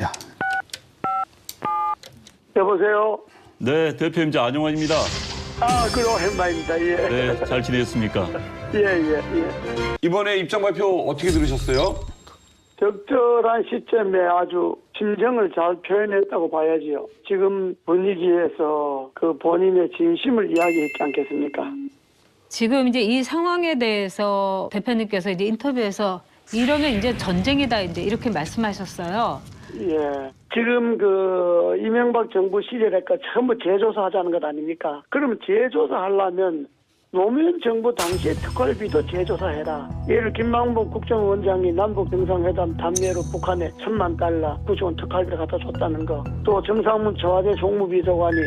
야. 여보세요? 네, 대표님자 안용환입니다. 그래, 오랜만입니다. 예. 네, 잘 지내셨습니까? 예. 이번에 입장 발표 어떻게 들으셨어요? 적절한 시점에 아주 심정을 잘 표현했다고 봐야지요. 지금 분위기에서 그 본인의 진심을 이야기했지 않겠습니까? 지금 이제 이 상황에 대해서 대표님께서 이제 인터뷰에서 이러면 이제 전쟁이다 이제 이렇게 말씀하셨어요. 예. 지금 그 이명박 정부 시절에까 전부 재조사하자는 것 아닙니까? 그러면 재조사하려면 노무현 정부 당시의 특활비도 재조사해라. 예를 김만복 국정원장이 남북 정상회담 담례로 북한에 $10,000,000 구조원 특활비를 갖다 줬다는 거. 또 정상문 청와대 종무비서관이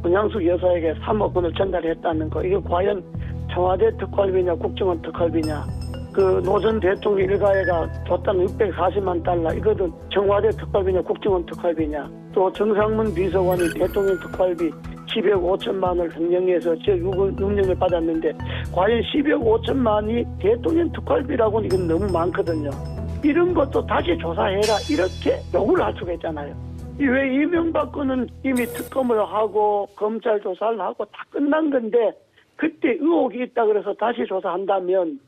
권양숙 여사에게 3억 원을 전달했다는 거. 이게 과연 청와대 특활비냐 국정원 특활비냐. 그 노 전 대통령 일가에가 줬다는 $640만 이거는 청와대 특활비냐 국정원 특활비냐. 또 정상문 비서관이 대통령 특활비 10억 5천만 원을 횡령해서 지역 6년을 받았는데 과연 10억 5천만이 대통령 특활비라고는 이건 너무 많거든요. 이런 것도 다시 조사해라 이렇게 요구를 할 수가 있잖아요. 왜 이명박 거는 이미 특검을 하고 검찰 조사를 하고 다 끝난 건데 그때 의혹이 있다 그래서 다시 조사한다면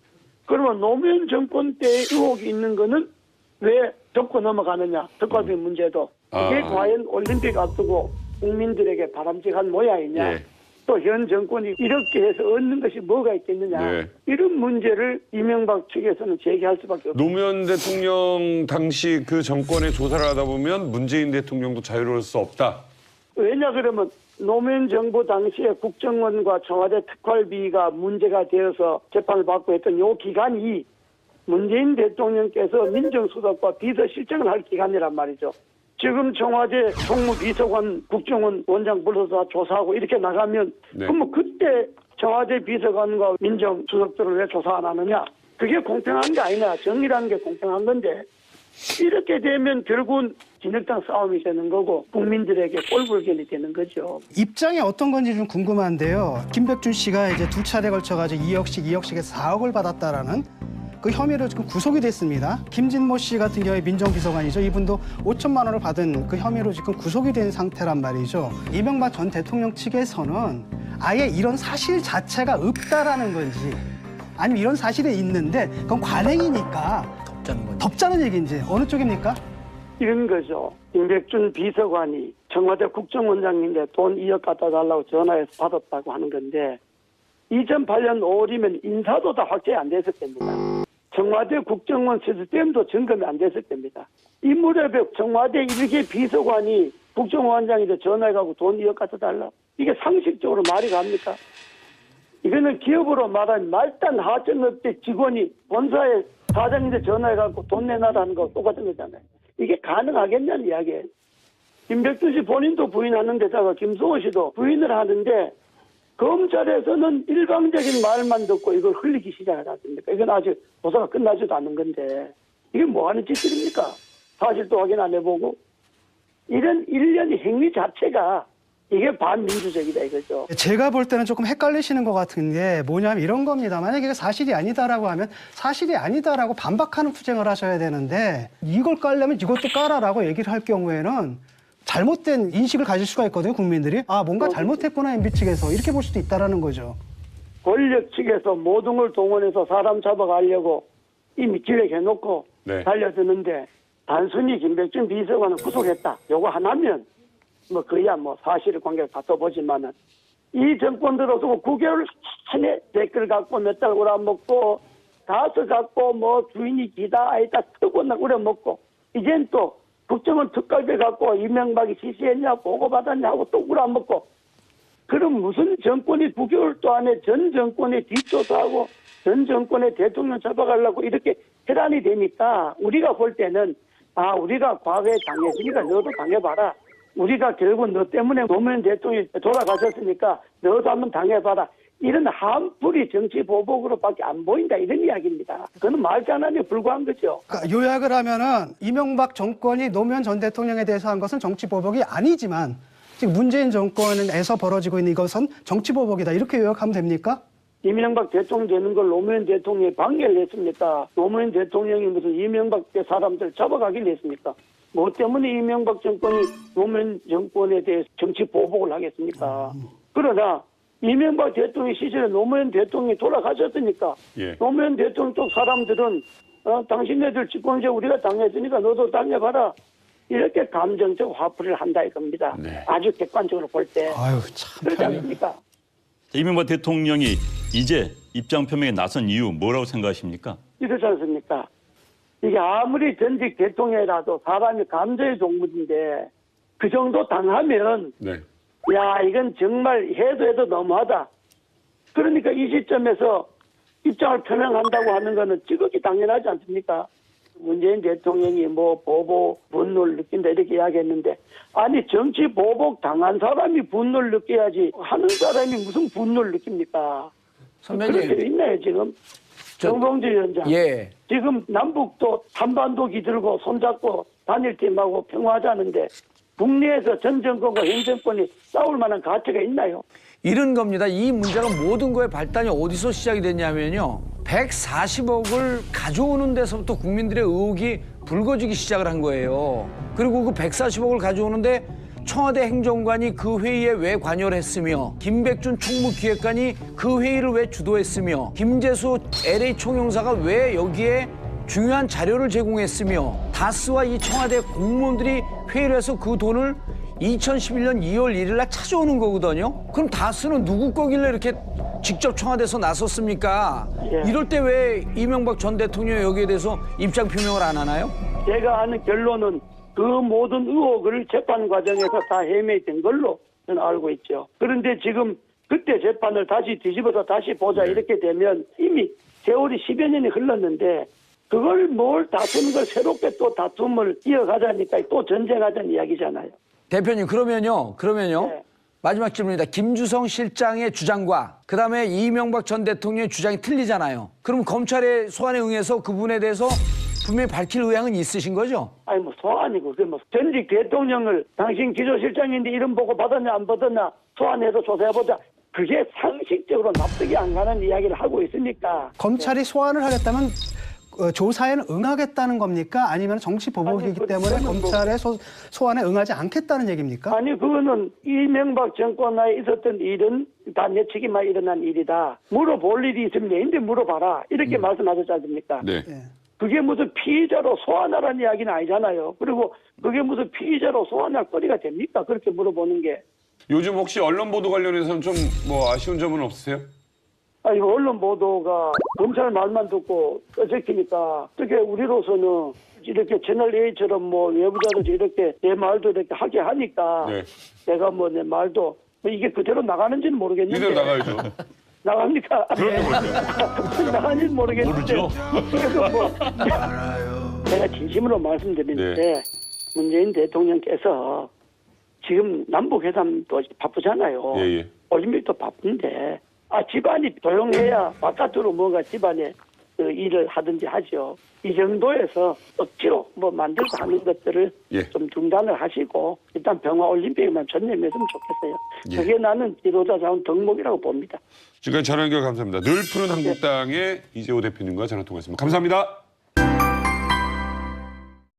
그러면 노무현 정권 때 의혹이 있는 거는 왜 덮고 넘어가느냐. 특활비 문제도. 그게 과연 올림픽 앞두고 국민들에게 바람직한 모양이냐. 예. 또 현 정권이 이렇게 해서 얻는 것이 뭐가 있겠느냐. 네. 이런 문제를 이명박 측에서는 제기할 수밖에 없습니다. 노무현 대통령 당시 그 정권의 조사를 하다 보면 문재인 대통령도 자유로울 수 없다. 왜냐 그러면 노무현 정부 당시에 국정원과 청와대 특활비가 문제가 되어서 재판을 받고 했던 요 기간이 문재인 대통령께서 민정수석과 비서실장을 할 기간이란 말이죠. 지금 청와대 총무비서관 국정원 원장 불러서 조사하고 이렇게 나가면 네. 그럼 그때 청와대 비서관과 민정수석들을 왜 조사 안 하느냐. 그게 공평한 게 아니냐. 정의라는 게 공평한 건데 이렇게 되면 결국은 진흙탕 싸움이 되는 거고 국민들에게 꼴불견이 되는 거죠. 입장이 어떤 건지 좀 궁금한데요. 김백준 씨가 이제 두 차례 걸쳐가지고 2억씩에서 4억을 받았다라는 그 혐의로 지금 구속이 됐습니다. 김진모 씨 같은 경우에 민정비서관이죠. 이분도 5천만 원을 받은 그 혐의로 지금 구속이 된 상태란 말이죠. 이명박 전 대통령 측에서는 아예 이런 사실 자체가 없다라는 건지 아니면 이런 사실이 있는데 그건 관행이니까 덮자는 얘기인지 어느 쪽입니까? 이런 거죠. 김백준 비서관이 청와대 국정원장인데 돈 2억 갖다 달라고 전화해서 받았다고 하는 건데 2008년 5월이면 인사도 다 확정이 안 됐을 겁니다. 청와대 국정원 시스템도 점검이 안 됐을 겁니다. 이 무렵에 청와대 일개 비서관이 국정원장한테 전화해가지고 돈 2억 갖다 달라. 이게 상식적으로 말이 갑니까? 이거는 기업으로 말하면 말단 하청업체 직원이 본사에 사장님한테 전화해가지고 돈 내놔라는 거 똑같은 거잖아요. 이게 가능하겠냐는 이야기예요. 김백준 씨 본인도 부인하는 데다가 김성호 씨도 부인을 하는데 검찰에서는 일방적인 말만 듣고 이걸 흘리기 시작하지 않습니까? 이건 아직 조사가 끝나지도 않은 건데 이게 뭐 하는 짓들입니까? 사실도 확인 안 해보고 이런 일련의 행위 자체가 이게 반민주적이다 이거죠. 제가 볼 때는 조금 헷갈리시는 것 같은 게 뭐냐면 이런 겁니다. 만약에 사실이 아니다라고 하면 사실이 아니다라고 반박하는 투쟁을 하셔야 되는데 이걸 깔려면 이것도 깔아라고 얘기를 할 경우에는 잘못된 인식을 가질 수가 있거든요. 국민들이. 아 뭔가 잘못했구나 MB 측에서 이렇게 볼 수도 있다라는 거죠. 권력 측에서 모든 걸 동원해서 사람 잡아가려고 이미 기획해놓고 네. 달려드는데 단순히 김백준 비서관을 구속했다. 요거 하나면 뭐 그야 뭐 사실 관계를 갖춰보지만은 이 정권 들어서 9개월 전에 댓글 갖고 몇 달 우려먹고 가서 갖고 뭐 주인이 기다 아니다 쓰고 우려먹고 이젠 또 국정원 특활비 갖고 이명박이 지시했냐 보고받았냐 하고 또 우려먹고 그럼 무슨 정권이 9개월 동안에 전 정권에 뒷조사하고 전 정권의 대통령 잡아가려고 이렇게 해란이 되니까 우리가 볼 때는 아 우리가 과거에 당했으니까 너도 당해봐라. 우리가 결국 너 때문에 노무현 대통령이 돌아가셨으니까 너도 한번 당해봐라. 이런 한풀이 정치 보복으로밖에 안 보인다 이런 이야기입니다. 그건 말장난에 불과한 거죠. 그러니까 요약을 하면은 이명박 정권이 노무현 전 대통령에 대해서 한 것은 정치 보복이 아니지만 지금 문재인 정권에서 벌어지고 있는 이것은 정치 보복이다 이렇게 요약하면 됩니까? 이명박 대통령 되는 걸 노무현 대통령이 방해를 했습니까? 노무현 대통령이 무슨 이명박 때 사람들 잡아가길 했습니까? 뭐 때문에 이명박 정권이 노무현 정권에 대해서 정치 보복을 하겠습니까? 그러나 이명박 대통령 시절에 노무현 대통령이 돌아가셨으니까 예. 노무현 대통령 쪽 사람들은 당신네들 집권제 우리가 당했으니까 너도 당해봐라. 이렇게 감정적 화풀이를 한다 이겁니다. 네. 아주 객관적으로 볼 때. 아유 참 그렇지 않습니까? 이명박 대통령이 이제 입장 표명에 나선 이유 뭐라고 생각하십니까? 이렇지 않습니까? 이게 아무리 전직 대통령이라도 사람이 감정의 동물인데 그 정도 당하면 네. 야 이건 정말 해도 너무하다. 그러니까 이 시점에서 입장을 표명한다고 하는 거는 지극히 당연하지 않습니까? 문재인 대통령이 뭐 보복, 분노를 느낀다 이렇게 이야기했는데 아니 정치 보복 당한 사람이 분노를 느껴야지 하는 사람이 무슨 분노를 느낍니까? 그럴 수 선배님, 있나요 지금? 정봉주 위원장. 예. 지금 남북도 한반도 기들고 손잡고 단일팀하고 평화하자는데 북미에서 전 정권과 현 정권이 싸울 만한 가치가 있나요? 이런 겁니다. 이 문제가 모든 거의 발단이 어디서 시작이 됐냐면요. 140억을 가져오는 데서부터 국민들의 의혹이 불거지기 시작을 한 거예요. 그리고 그 140억을 가져오는데 청와대 행정관이 그 회의에 왜 관여를 했으며 김백준 총무기획관이 그 회의를 왜 주도했으며 김재수 LA 총영사가 왜 여기에 중요한 자료를 제공했으며 다스와 이 청와대 공무원들이 회의를 해서 그 돈을 2011년 2월 1일 날 찾아오는 거거든요. 그럼 다스는 누구 거길래 이렇게 직접 청와대에서 나섰습니까? 예. 이럴 때 왜 이명박 전 대통령이 여기에 대해서 입장 표명을 안 하나요? 제가 아는 결론은 그 모든 의혹을 재판 과정에서 다 해명된 걸로 저는 알고 있죠. 그런데 지금 그때 재판을 다시 뒤집어서 다시 보자 이렇게 되면 이미 세월이 10여 년이 흘렀는데 그걸 뭘 다투는 걸 새롭게 또 다툼을 이어가자니까 또 전쟁하자는 이야기잖아요. 대표님 그러면요 네. 마지막 질문입니다. 김주성 실장의 주장과 그다음에 이명박 전 대통령의 주장이 틀리잖아요. 그럼 검찰의 소환에 응해서 그분에 대해서 분명히 밝힐 의향은 있으신 거죠? 아니 뭐 소환이고 그 뭐 전직 대통령을 당신 기조실장인데 이름 보고 받았냐 안 받았냐 소환해서 조사해보자. 그게 상식적으로 납득이 안 가는 이야기를 하고 있으니까. 검찰이 소환을 하겠다면 조사에는 응하겠다는 겁니까? 아니면 정치 보복이기 아니, 때문에 그거는 뭐- 검찰의 소환에 응하지 않겠다는 얘기입니까? 아니 그거는 이명박 정권하에 있었던 일은 다 내 책임만 일어난 일이다. 물어볼 일이 있으면 내인데 물어봐라. 이렇게 말씀하셨지 않습니까? 네. 예. 그게 무슨 피의자로 소환하라는 이야기는 아니잖아요. 그리고 그게 무슨 피의자로 소환할 거리가 됩니까? 그렇게 물어보는 게. 요즘 혹시 언론 보도 관련해서는 좀 뭐 아쉬운 점은 없으세요? 아니 언론 보도가 검찰 말만 듣고 어색하니까 어떻게 우리로서는 이렇게 채널 A처럼 뭐 외부자도 이렇게 내 말도 이렇게 하게 하니까 네. 내가 뭐 내 말도 뭐 이게 그대로 나가는지는 모르겠는데 이대로 나가야죠. 나갑니까? 나가는지는 모르겠는데 모르죠. 그래도 뭐 제가 진심으로 말씀드리는데 네. 문재인 대통령께서 지금 남북 회담도 바쁘잖아요. 예. 올림픽도 바쁜데 집안이 조용해야 바깥으로 뭔가 집안에 그 일을 하든지 하죠. 이 정도에서 억지로 뭐 만들고 하는 것들을 예. 좀 중단을 하시고 일단 평화 올림픽에만 전념했으면 좋겠어요. 예. 그게 나는 지도자 자원 덕목이라고 봅니다. 지금까지 전화 연결 감사합니다. 늘 푸른 한국당의 이재호 대표님과 전화 통화했습니다. 감사합니다.